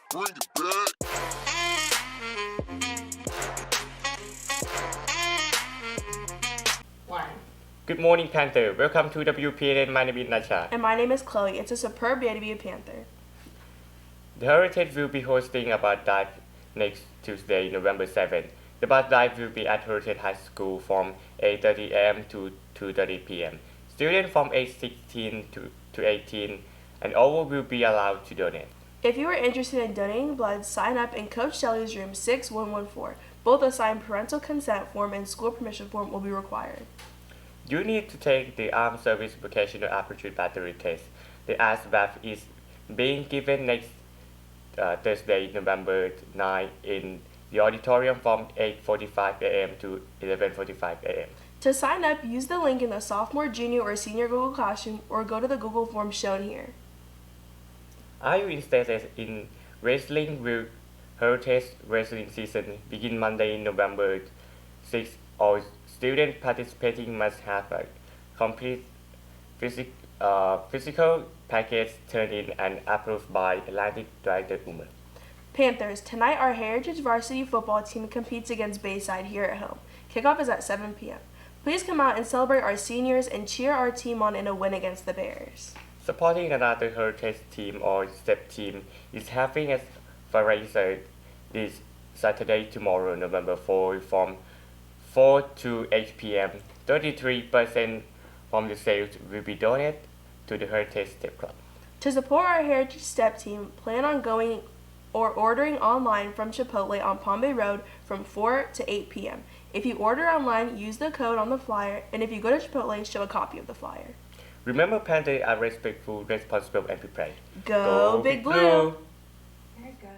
Bring it back. One. Good morning, Panther. Welcome to WPNN. My name is Nacha. And my name is Chloe. It's a superb day to be a Panther. The Heritage will be hosting a bus dive next Tuesday, November 7th. The bus dive will be at Heritage High School from 8:30 a.m. to 2:30 p.m. Students from age 16 to 18 and over will be allowed to donate. If you are interested in donating blood, sign up in Coach Shelley's room 6114. Both a signed parental consent form and school permission form will be required. You need to take the Armed Service Vocational Aptitude Battery Test. The ASVAB is being given next Thursday, November 9 in the auditorium from 8:45 a.m. to 11:45 a.m. To sign up, use the link in the sophomore, junior, or senior Google Classroom or go to the Google form shown here. Are you interested in wrestling? Will Heritage Wrestling season begin Monday, November 6th? All students participating must have a complete physical package turned in and approved by Atlantic Director Uma. Panthers, tonight our Heritage varsity football team competes against Bayside here at home. Kickoff is at 7 p.m. Please come out and celebrate our seniors and cheer our team on in a win against the Bears. Supporting another Heritage team or STEP team is having a fundraiser this Saturday, tomorrow, November 4, from 4 to 8 p.m. 33% from the sales will be donated to the Heritage STEP Club. To support our Heritage STEP team, plan on going or ordering online from Chipotle on Palm Bay Road from 4 to 8 p.m. If you order online, use the code on the flyer, and if you go to Chipotle, show a copy of the flyer. Remember, Panther are respectful, responsible, and prepared. Go Big Blue! Very good.